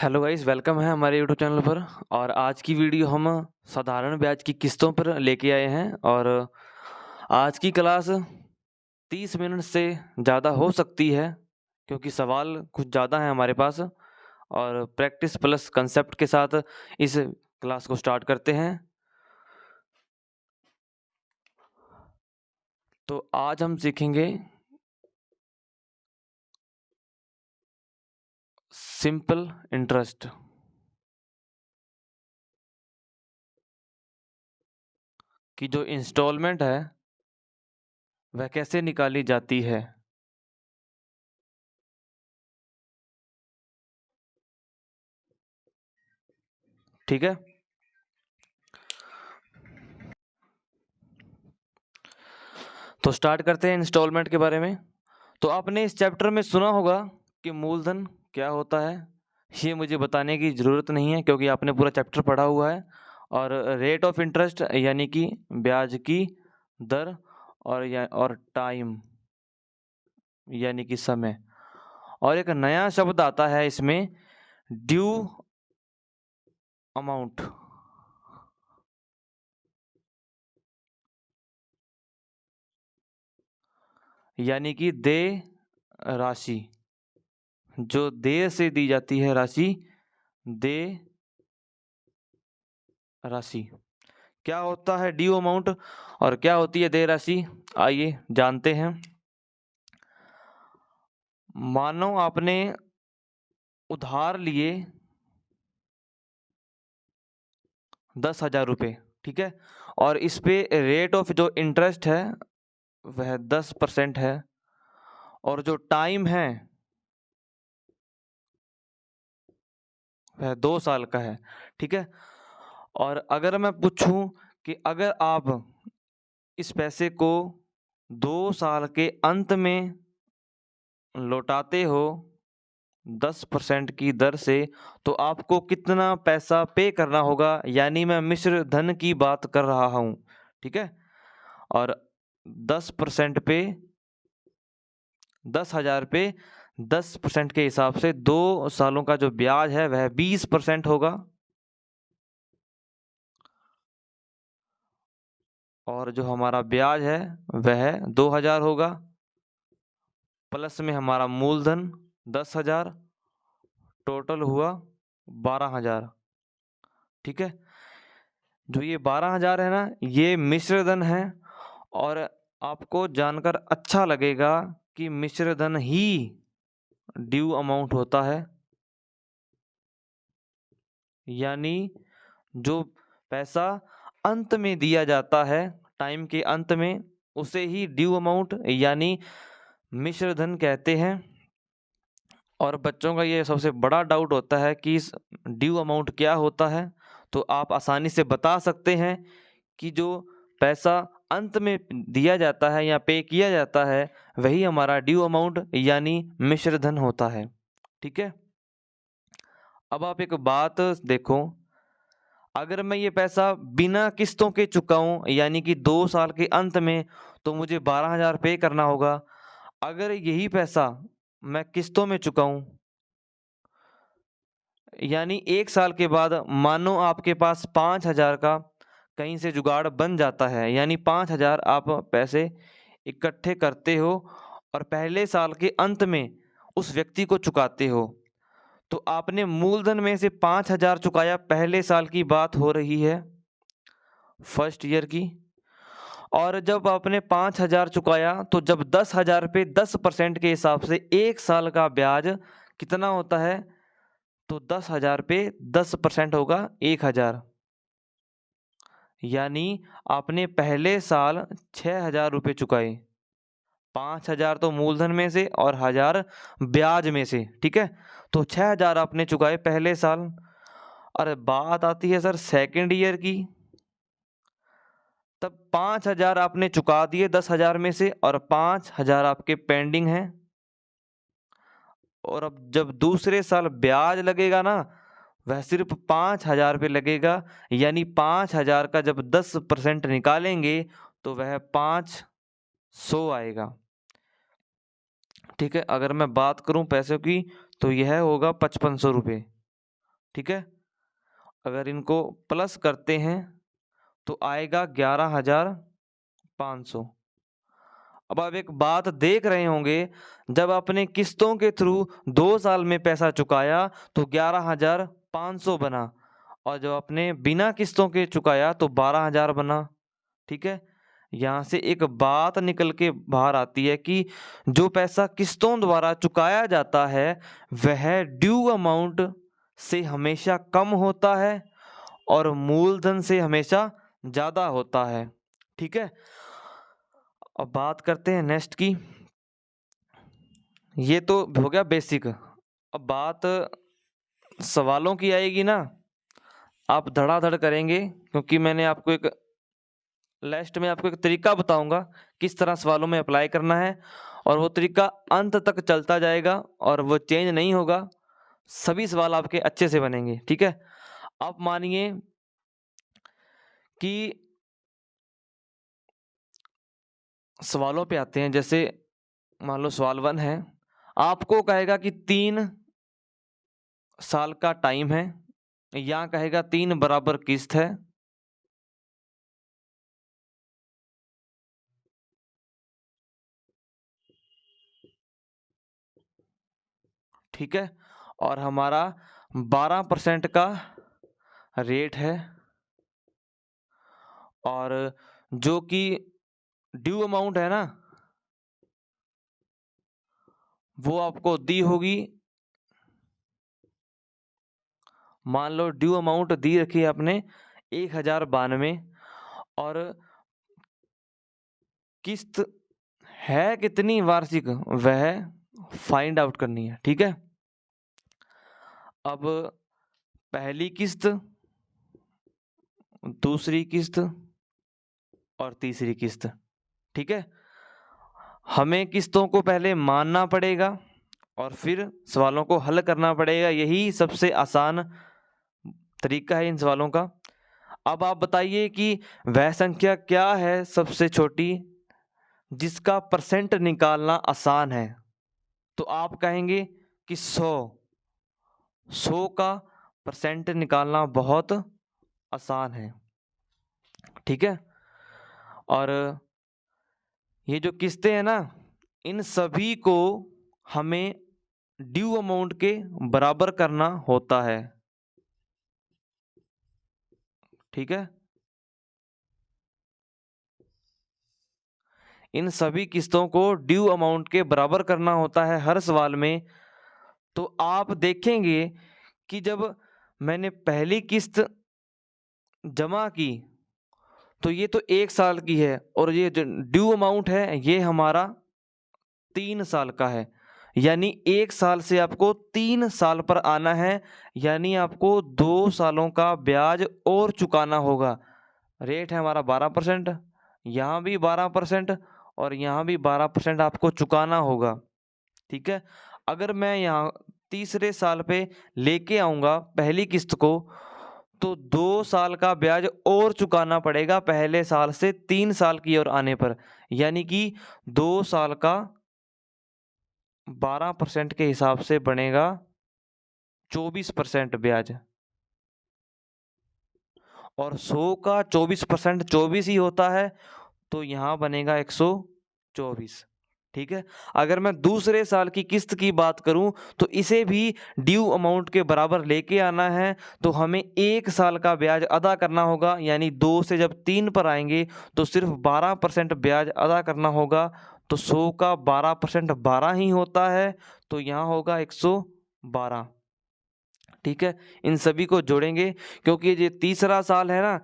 Hello guys, welcome है हमारे YouTube channel पर। और आज की वीडियो हम साधारण ब्याज की किस्तों पर लेके आए हैं। और आज की क्लास 30 मिनट से ज़्यादा हो सकती है क्योंकि सवाल कुछ ज़्यादा हैं हमारे पास। और प्रैक्टिस प्लस कंसेप्ट के साथ इस क्लास को स्टार्ट करते हैं। तो आज हम सीखेंगे सिंपल इंटरेस्ट की जो इंस्टॉलमेंट है वह कैसे निकाली जाती है। ठीक है, तो स्टार्ट करते हैं इंस्टॉलमेंट के बारे में। तो आपने इस चैप्टर में सुना होगा कि मूलधन क्या होता है। ये मुझे बताने की ज़रूरत नहीं है क्योंकि आपने पूरा चैप्टर पढ़ा हुआ है। और रेट ऑफ इंटरेस्ट यानी कि ब्याज की दर, और टाइम यानी कि समय। और एक नया शब्द आता है इसमें, ड्यू अमाउंट, यानी कि देय राशि। जो देय से दी जाती है राशि, देय राशि। क्या होता है ड्यू अमाउंट और क्या होती है देय राशि, आइए जानते हैं। मानो आपने उधार लिए 10,000 रुपये, ठीक है, और इस पे रेट ऑफ जो इंटरेस्ट है वह 10% है, और जो टाइम है वह 2 साल का है। ठीक है, और अगर मैं पूछूं कि अगर आप इस पैसे को 2 साल के अंत में लौटाते हो 10% की दर से, तो आपको कितना पैसा पे करना होगा, यानी मैं मिश्र धन की बात कर रहा हूं। ठीक है, और 10% पे 10,000 पे 10% के हिसाब से 2 सालों का जो ब्याज है वह 20% होगा। और जो हमारा ब्याज है वह 2,000 होगा, प्लस में हमारा मूलधन 10,000, टोटल हुआ 12,000। ठीक है, जो ये 12,000 है ना, ये मिश्र धन है। और आपको जानकर अच्छा लगेगा कि मिश्र धन ही ड्यू अमाउंट होता है, यानी जो पैसा अंत में दिया जाता है, टाइम के अंत में, उसे ही ड्यू अमाउंट यानी मिश्र धन कहते हैं। और बच्चों का ये सबसे बड़ा डाउट होता है कि इस ड्यू अमाउंट क्या होता है। तो आप आसानी से बता सकते हैं कि जो पैसा अंत में दिया जाता है या पे किया जाता है वही हमारा ड्यू अमाउंट यानी मिश्र धन होता है। ठीक है, अब आप एक बात देखो, अगर मैं ये पैसा बिना किस्तों के चुकाऊं यानी कि 2 साल के अंत में, तो मुझे 12,000 पे करना होगा। अगर यही पैसा मैं किस्तों में चुकाऊं यानी 1 साल के बाद, मानो आपके पास 5,000 का कहीं से जुगाड़ बन जाता है, यानी 5,000 आप पैसे इकट्ठे करते हो और पहले साल के अंत में उस व्यक्ति को चुकाते हो। तो आपने मूलधन में से 5,000 चुकाया, पहले साल की बात हो रही है, फर्स्ट ईयर की। और जब आपने 5,000 चुकाया तो जब 10,000 पे 10% के हिसाब से 1 साल का ब्याज कितना होता है, तो 10,000 पे 10% होगा 1,000। यानी आपने पहले साल 6,000 रुपये चुकाए, 5,000 तो मूलधन में से और 1,000 ब्याज में से। ठीक है, तो 6,000 आपने चुकाए पहले साल। अरे बात आती है सर सेकेंड ईयर की, तब 5,000 आपने चुका दिए 10,000 में से और 5,000 आपके पेंडिंग हैं। और अब जब दूसरे साल ब्याज लगेगा ना, वह सिर्फ 5,000 पे लगेगा, यानी 5,000 का जब 10% निकालेंगे तो वह 500 आएगा। ठीक है, अगर मैं बात करूं पैसों की तो यह होगा 5,500 रुपये। ठीक है। अगर इनको प्लस करते हैं तो आएगा 11,500। अब आप एक बात देख रहे होंगे, जब आपने किस्तों के थ्रू 2 साल में पैसा चुकाया तो 11,500 बना, और जब आपने बिना किस्तों के चुकाया तो 12,000 बना। ठीक है। यहाँ से एक बात निकल के बाहर आती है कि जो पैसा किस्तों द्वारा चुकाया जाता है वह ड्यू अमाउंट से हमेशा कम होता है और मूलधन से हमेशा ज़्यादा होता है। ठीक है। अब बात करते हैं नेक्स्ट की। ये तो हो गया बेसिक। अब बात सवालों की आएगी ना, आप धड़ाधड़ करेंगे, क्योंकि मैंने आपको एक लास्ट में आपको एक तरीका बताऊंगा किस तरह सवालों में अप्लाई करना है, और वो तरीका अंत तक चलता जाएगा और वो चेंज नहीं होगा। सभी सवाल आपके अच्छे से बनेंगे। ठीक है। आप मानिए कि सवालों पे आते हैं। जैसे मान लो सवाल 1 है, आपको कहेगा कि 3 साल का टाइम है, या कहेगा 3 बराबर किस्त है। ठीक है। और हमारा 12% का रेट है, और जो कि ड्यू अमाउंट है ना वो आपको दी होगी। मान लो ड्यू अमाउंट दी रखी है आपने 1,092, और किस्त है कितनी वार्षिक वह फाइंड आउट करनी है। ठीक है। अब पहली किस्त, दूसरी किस्त और तीसरी किस्त। ठीक है। हमें किस्तों को पहले मानना पड़ेगा और फिर सवालों को हल करना पड़ेगा। यही सबसे आसान तरीका है इन सवालों का। अब आप बताइए कि वह संख्या क्या है सबसे छोटी जिसका परसेंट निकालना आसान है। तो आप कहेंगे कि 100 का परसेंट निकालना बहुत आसान है। ठीक है। और ये जो किस्तें हैं ना, इन सभी को हमें ड्यू अमाउंट के बराबर करना होता है। ठीक है। इन सभी किस्तों को ड्यू अमाउंट के बराबर करना होता है हर सवाल में। तो आप देखेंगे कि जब मैंने पहली किस्त जमा की तो ये तो 1 साल की है, और ये जो ड्यू अमाउंट है ये हमारा 3 साल का है। यानी 1 साल से आपको 3 साल पर आना है, यानी आपको 2 सालों का ब्याज और चुकाना होगा। रेट है हमारा 12%, यहाँ भी 12% और यहाँ भी 12% आपको चुकाना होगा। ठीक है। अगर मैं यहाँ तीसरे साल पे लेके आऊँगा पहली किस्त को, तो 2 साल का ब्याज और चुकाना पड़ेगा पहले साल से 3 साल की ओर आने पर, यानी कि 2 साल का 12% के हिसाब से बनेगा 24% ब्याज, और 100 का 24% 24 ही होता है, तो यहाँ बनेगा 124। ठीक है। अगर मैं दूसरे साल की किस्त की बात करूं तो इसे भी ड्यू अमाउंट के बराबर लेके आना है, तो हमें 1 साल का ब्याज अदा करना होगा। यानी 2 से जब 3 पर आएंगे तो सिर्फ 12% ब्याज अदा करना होगा। तो 100 का 12% 12 ही होता है, तो यहाँ होगा 112। ठीक है। इन सभी को जोड़ेंगे क्योंकि ये तीसरा साल है ना,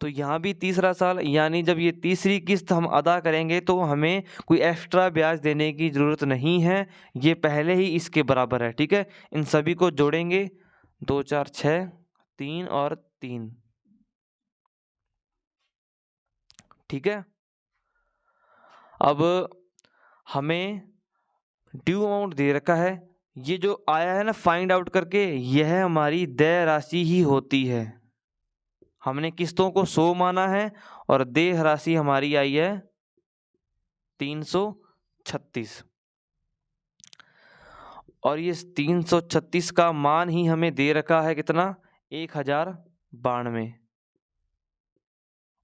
तो यहाँ भी तीसरा साल, यानी जब ये तीसरी किस्त हम अदा करेंगे तो हमें कोई एक्स्ट्रा ब्याज देने की ज़रूरत नहीं है, ये पहले ही इसके बराबर है। ठीक है। इन सभी को जोड़ेंगे, 2 4 6, 3 और 3। ठीक है। अब हमें ड्यू अमाउंट दे रखा है, ये जो आया है ना फाइंड आउट करके, यह हमारी देय राशि ही होती है। हमने किस्तों को 100 माना है और देय राशि हमारी आई है 336। और ये 336 का मान ही हमें दे रखा है कितना, 1092,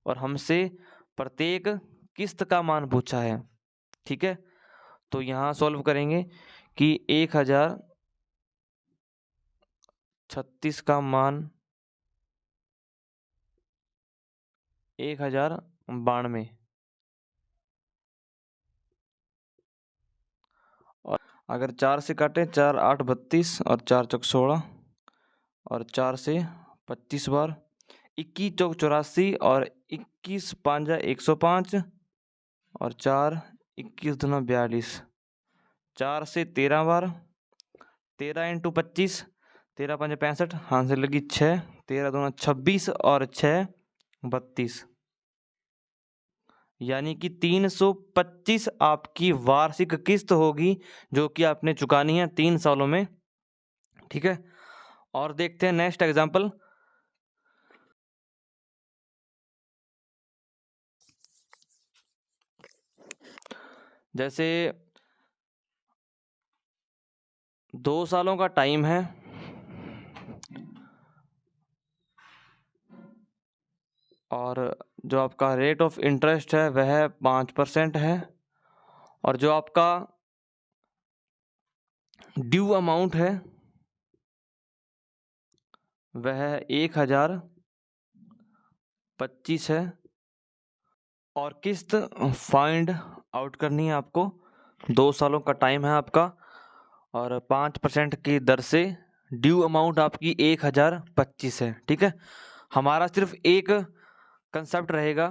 और हमसे प्रत्येक किस्त का मान पूछा है। ठीक है, तो यहाँ सॉल्व करेंगे कि 1036 का मान 1092, और अगर 4 से काटें, 4 8 32 और 4 चौक 16 और 4 से 25 बार, 21 चौक 84 और 21 पांजा 105 और 4 21 दूना 42, 4 से 13 बार, 13 इंटू 25, 13 5 65, हाथ से लगी 6, 13 दूना 26 और 6 32, यानी कि 325 आपकी वार्षिक किस्त होगी जो कि आपने चुकानी है 3 सालों में। ठीक है, और देखते हैं नेक्स्ट एग्जांपल। जैसे 2 सालों का टाइम है और जो आपका रेट ऑफ इंटरेस्ट है वह 5% है, और जो आपका ड्यू अमाउंट है वह 1025 है, और किस्त फाइंड आउट करनी है आपको। 2 सालों का टाइम है आपका और 5% की दर से ड्यू अमाउंट आपकी 1025 है। ठीक है, हमारा सिर्फ एक कंसेप्ट रहेगा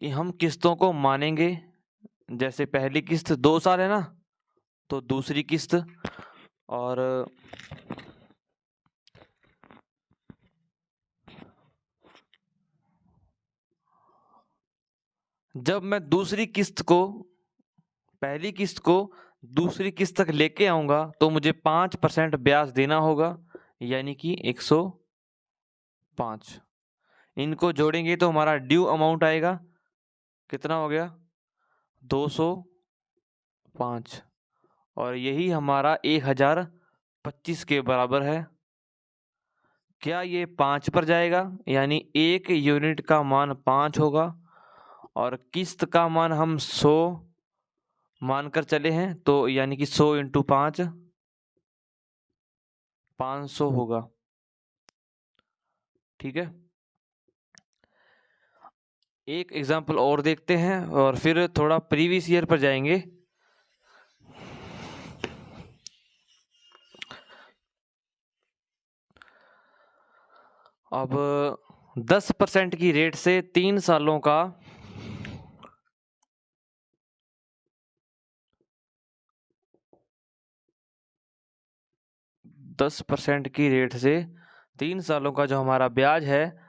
कि हम किस्तों को मानेंगे। जैसे पहली किस्त 2 साल है ना, तो दूसरी किस्त, और जब मैं दूसरी किस्त को पहली किस्त को दूसरी किस्त तक लेके आऊंगा तो मुझे 5% ब्याज देना होगा, यानी कि 105। इनको जोड़ेंगे तो हमारा ड्यू अमाउंट आएगा, कितना हो गया, 205, और यही हमारा 1025 के बराबर है। क्या ये 5 पर जाएगा, यानी 1 यूनिट का मान 5 होगा, और किस्त का मान हम 100 मानकर चले हैं, तो यानी कि 100 इंटू 5 500 होगा। ठीक है, एक एग्जाम्पल और देखते हैं और फिर थोड़ा प्रीवियस ईयर पर जाएंगे। अब 10% की रेट से 3 सालों का 10% की रेट से 3 सालों का जो हमारा ब्याज है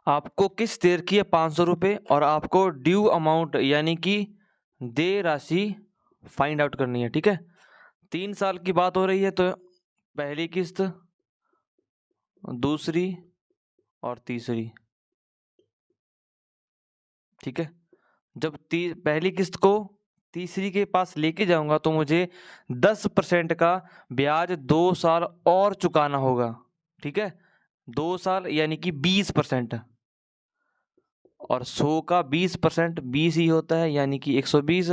आपको किस देर की है, 500 रुपये, और आपको ड्यू अमाउंट यानी कि देय राशि फाइंड आउट करनी है। ठीक है, 3 साल की बात हो रही है, तो पहली किस्त, दूसरी और तीसरी। ठीक है, जब पहली किस्त को तीसरी के पास लेके जाऊंगा तो मुझे 10% का ब्याज 2 साल और चुकाना होगा। ठीक है, 2 साल यानी कि 20%, और 100 का 20% 20 ही होता है, यानी कि 120।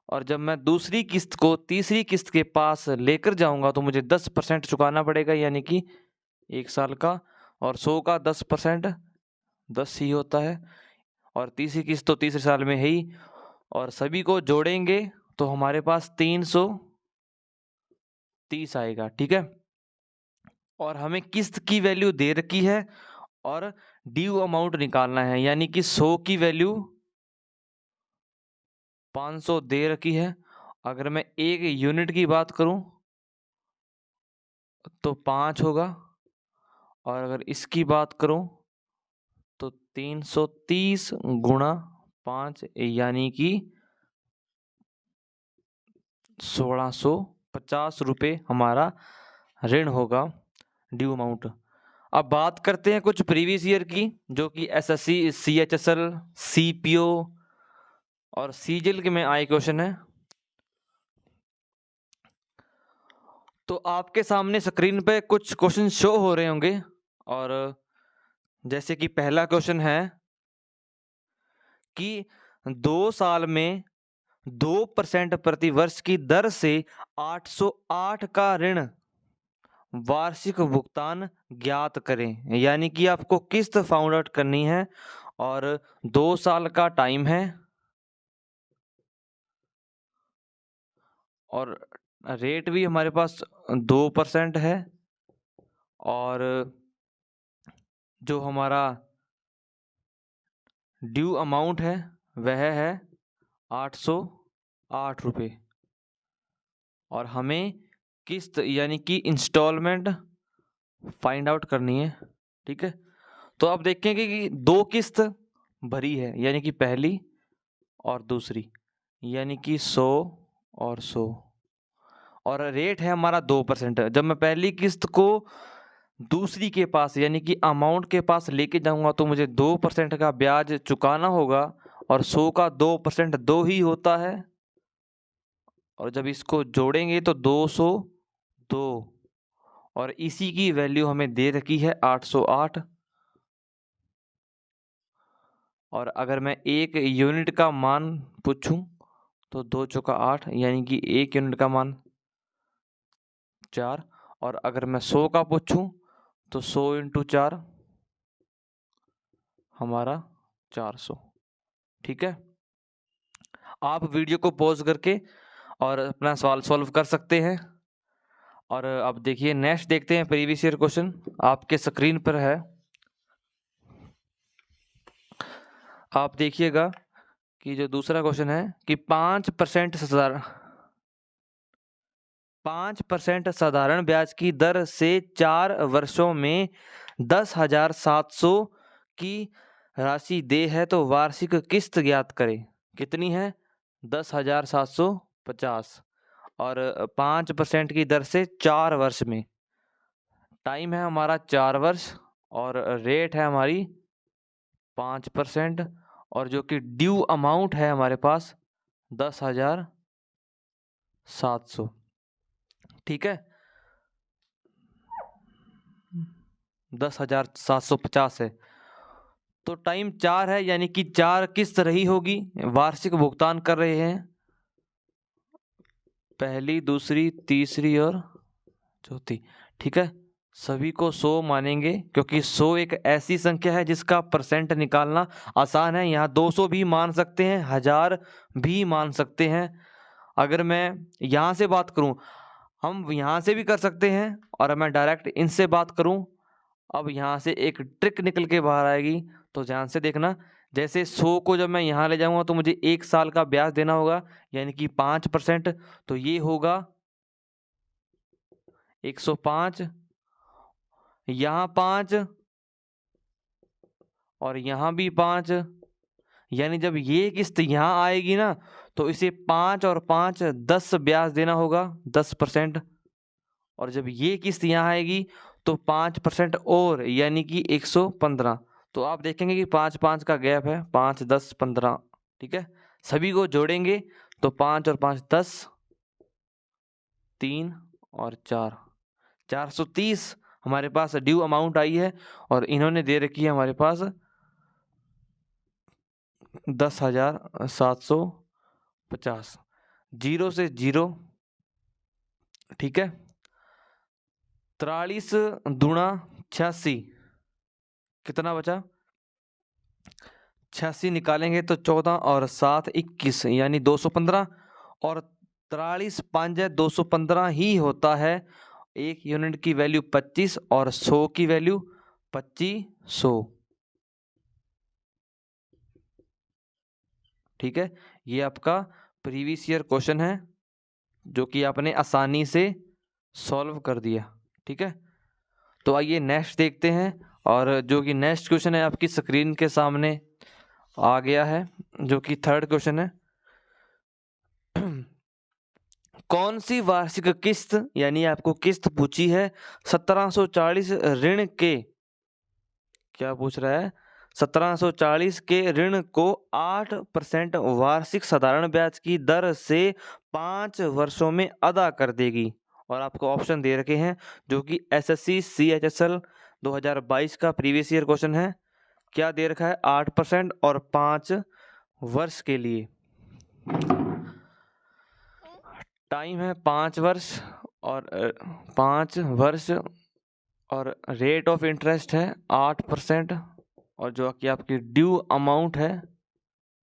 और जब मैं दूसरी किस्त को तीसरी किस्त के पास लेकर जाऊंगा तो मुझे 10% चुकाना पड़ेगा, यानी कि 1 साल का, और 100 का 10% 10 ही होता है, और तीसरी किस्त तो तीसरे साल में है ही, और सभी को जोड़ेंगे तो हमारे पास 330 आएगा। ठीक है, और हमें किस्त की वैल्यू दे रखी है और ड्यू अमाउंट निकालना है, यानी कि 100 की वैल्यू 500 दे रखी है। अगर मैं 1 यूनिट की बात करूं तो 5 होगा, और अगर इसकी बात करूं तो 330 गुणा 5, यानी कि 1650 रुपये हमारा ऋण होगा, ड्यू अमाउंट। अब बात करते हैं कुछ प्रीवियस ईयर की, जो कि एसएससी, सीएचएसएल, सीपीओ और सीजिल के में आए क्वेश्चन है। तो आपके सामने स्क्रीन पे कुछ क्वेश्चन शो हो रहे होंगे, और जैसे कि पहला क्वेश्चन है कि 2 साल में 2% प्रति वर्ष की दर से 808 का ऋण वार्षिक भुगतान ज्ञात करें। यानी कि आपको किस्त फाउंड आउट करनी है और 2 साल का टाइम है और रेट भी हमारे पास 2% है, और जो हमारा ड्यू अमाउंट है वह है 808 रुपये, और हमें किस्त यानी कि इंस्टॉलमेंट फाइंड आउट करनी है। ठीक है, तो आप देखेंगे कि 2 किस्त भरी है, यानी कि पहली और दूसरी, यानी कि 100 और 100, और रेट है हमारा 2%। जब मैं पहली किस्त को दूसरी के पास यानी कि अमाउंट के पास लेके जाऊंगा तो मुझे 2% का ब्याज चुकाना होगा, और 100 का 2% 2 ही होता है, और जब इसको जोड़ेंगे तो 202, और इसी की वैल्यू हमें दे रखी है 808। और अगर मैं 1 यूनिट का मान पूछूं तो 2 चौका 8, यानी कि 1 यूनिट का मान 4, और अगर मैं 100 का पूछूं तो 100 × 4 हमारा 400। ठीक है, आप वीडियो को पॉज करके और अपना सवाल सॉल्व कर सकते हैं। और अब देखिए नेक्स्ट देखते हैं प्रीवियस ईयर क्वेश्चन, आपके स्क्रीन पर है। आप देखिएगा कि जो दूसरा क्वेश्चन है कि 5% साधारण ब्याज की दर से 4 वर्षों में 10,700 की राशि दे है तो वार्षिक किस्त ज्ञात करें। कितनी है? 10,750, और 5% की दर से 4 वर्ष में, टाइम है हमारा 4 वर्ष, और रेट है हमारी 5%, और जो कि ड्यू अमाउंट है हमारे पास 10,700। ठीक है, 10,750 है, तो टाइम 4 है, यानी कि 4 किस्त रही होगी, वार्षिक भुगतान कर रहे हैं, पहली, दूसरी, तीसरी और चौथी। ठीक है, सभी को 100 मानेंगे, क्योंकि 100 एक ऐसी संख्या है जिसका परसेंट निकालना आसान है। यहाँ 200 भी मान सकते हैं, 1000 भी मान सकते हैं। अगर मैं यहाँ से बात करूँ, हम यहाँ से भी कर सकते हैं, और मैं डायरेक्ट इनसे बात करूँ, अब यहाँ से एक ट्रिक निकल के बाहर आएगी, तो ध्यान से देखना। जैसे 100 को जब मैं यहाँ ले जाऊँगा तो मुझे 1 साल का ब्याज देना होगा, यानी कि 5%, तो ये होगा 105, यहाँ 5 और यहाँ भी 5, यानी जब ये किस्त यहाँ आएगी ना तो इसे 5 और 5 10 ब्याज देना होगा, 10%, और जब ये किस्त यहाँ आएगी तो 5% और, यानी कि 115। तो आप देखेंगे कि 5-5 का गैप है, 5, 10, 15। ठीक है, सभी को जोड़ेंगे तो 5 और 5 10, 3 और 4 430 हमारे पास ड्यू अमाउंट आई है, और इन्होंने दे रखी है हमारे पास 10,750, 0 से 0। ठीक है, 43 दूना 86, कितना बचा? 86 निकालेंगे तो 14 और 7 21, यानी 215, और 43 5 215 ही होता है। 1 यूनिट की वैल्यू 25 और 100 की वैल्यू 2500। ठीक है, ये आपका प्रीवियस ईयर क्वेश्चन है जो कि आपने आसानी से सॉल्व कर दिया। ठीक है, तो आइए नेक्स्ट देखते हैं, और जो कि नेक्स्ट क्वेश्चन है आपकी स्क्रीन के सामने आ गया है, जो कि थर्ड क्वेश्चन है। कौन सी वार्षिक किस्त यानी आपको किस्त पूछी है 1740 ऋण के, क्या पूछ रहा है, 1740 के ऋण को 8% वार्षिक साधारण ब्याज की दर से 5 वर्षों में अदा कर देगी। और आपको ऑप्शन दे रखे हैं जो कि एसएससी CHSL 2022 का प्रीवियस ईयर क्वेश्चन है। क्या दे रखा है, 8% और 5 वर्ष के लिए। टाइम है 5 वर्ष और 5 वर्ष और रेट ऑफ इंटरेस्ट है 8% और जो कि आपकी ड्यू अमाउंट है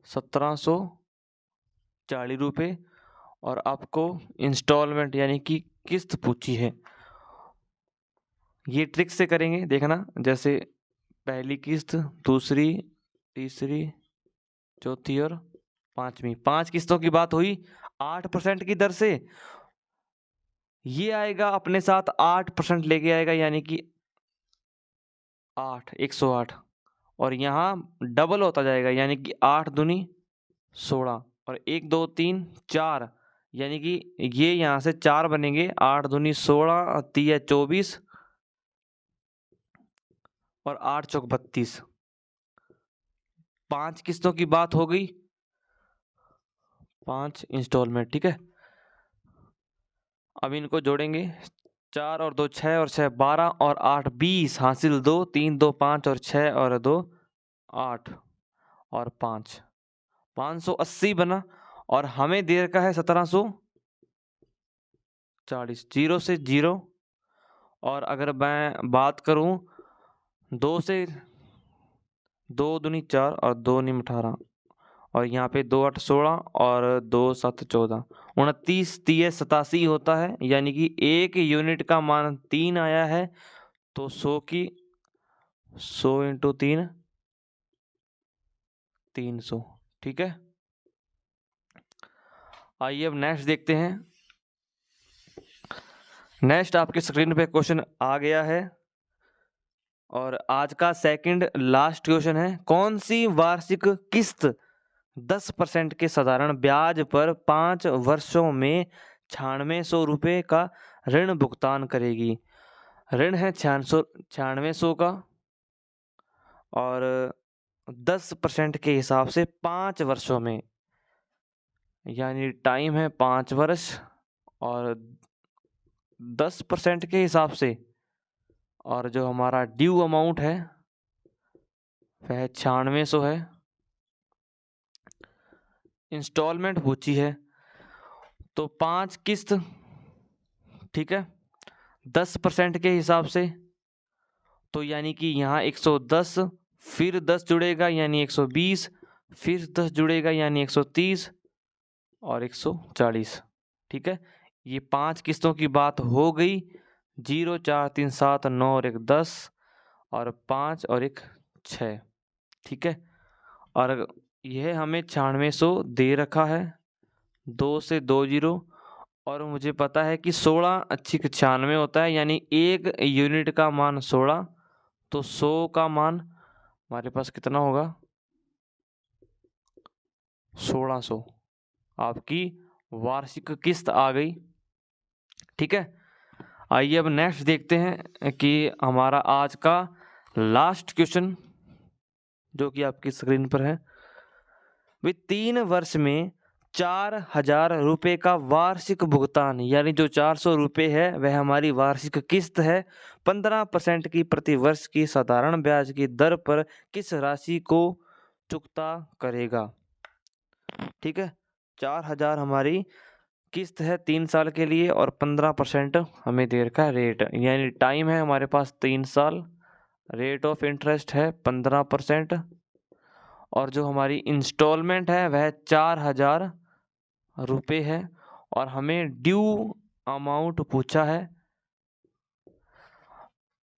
1740 रुपये और आपको इंस्टॉलमेंट यानी कि किस्त पूछी है। ये ट्रिक से करेंगे, देखना, जैसे पहली किस्त, दूसरी, तीसरी, चौथी और पांचवी, 5 किस्तों की बात हुई 8% की दर से। ये आएगा अपने साथ 8% लेके आएगा यानी कि 108 और यहाँ डबल होता जाएगा यानी कि 8 दूनी 16 और 1 2 3 4 यानी कि ये यहाँ से 4 बनेंगे, 8 दूनी 16, 3 24 और 8 चौक 32। 5 किस्तों की बात हो गई, 5 इंस्टॉलमेंट, ठीक है। अब इनको जोड़ेंगे, 4 और 2 6 और 6 12 और 8 20, हासिल 2 3 2 5 और 6 और 2 8 और 5 580 बना और हमें दे रखा है 1740, 0 से 0। और अगर मैं बात करूं 2 से, 2 दूनी 4 और 2 नीम 18 और यहाँ पे 2 8 16 और 2 7 14, 29 30 87 होता है यानी कि एक यूनिट का मान 3 आया है तो 100 की 100 इंटू 3 300, ठीक है। आइए अब नेक्स्ट देखते हैं। नेक्स्ट आपके स्क्रीन पे क्वेश्चन आ गया है और आज का सेकंड लास्ट क्वेश्चन है, कौन सी वार्षिक किस्त 10% के साधारण ब्याज पर 5 वर्षों में 9600 रुपये का ऋण भुगतान करेगी। ऋण है 9600 का और 10% के हिसाब से 5 वर्षों में, यानी टाइम है 5 वर्ष और 10% के हिसाब से, और जो हमारा ड्यू अमाउंट है वह 9600 है। इंस्टॉलमेंट पूछी है तो 5 किस्त, ठीक है, 10% के हिसाब से, तो यानी कि यहाँ 110, फिर 10 जुड़ेगा यानी 120, फिर 10 जुड़ेगा यानी 130 और 140, ठीक है। ये 5 किस्तों की बात हो गई, 0 4 3 7 9 और 1 10 और 5 और 1 6, ठीक है। और यह हमें 9600 दे रखा है, 2 से 2 जीरो, और मुझे पता है कि 16 अच्छी 96 होता है यानी एक यूनिट का मान 16, तो 100 का मान हमारे पास कितना होगा, 1600 आपकी वार्षिक किस्त आ गई, ठीक है। आइए अब नेक्स्ट देखते हैं कि हमारा आज का लास्ट क्वेश्चन जो कि आपकी स्क्रीन पर है, भी 3 वर्ष में 4000 रुपये का वार्षिक भुगतान, यानी जो 400 रुपये है वह हमारी वार्षिक किस्त है, 15% की प्रति वर्ष की साधारण ब्याज की दर पर किस राशि को चुकता करेगा, ठीक है। 4000 हमारी किस्त है 3 साल के लिए और 15% हमें दे रखा है रेट, यानी टाइम है हमारे पास 3 साल, रेट ऑफ इंटरेस्ट है 15% और जो हमारी इंस्टॉलमेंट है वह 4000 रुपये है और हमें ड्यू अमाउंट पूछा है।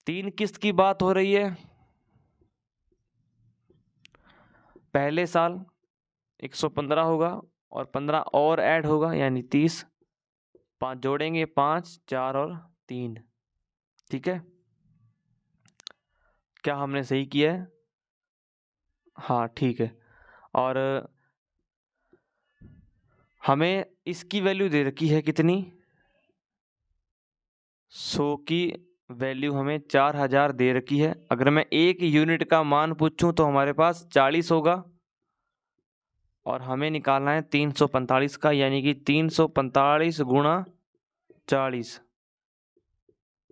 3 किस्त की बात हो रही है, पहले साल 115 होगा और 15 और ऐड होगा यानी 30, 5 जोड़ेंगे 5 4 और 3, ठीक है। क्या हमने सही किया है? हाँ ठीक है। और हमें इसकी वैल्यू दे रखी है कितनी, 100 की वैल्यू हमें 4000 दे रखी है। अगर मैं 1 यूनिट का मान पूछूं तो हमारे पास 40 होगा और हमें निकालना है 345 का, यानी कि 345 गुणा 40,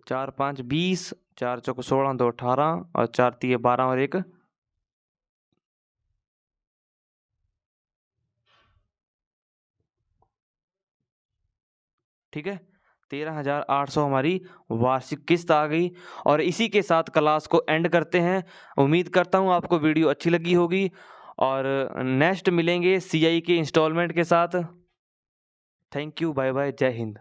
4 5 20, 4 चौक 16, 2 18 और 4 3 12 और 1 ठीक है, 13,800 हमारी वार्षिक किस्त आ गई। और इसी के साथ क्लास को एंड करते हैं। उम्मीद करता हूँ आपको वीडियो अच्छी लगी होगी और नेक्स्ट मिलेंगे सीआई के इंस्टॉलमेंट के साथ। थैंक यू, बाय बाय, जय हिंद।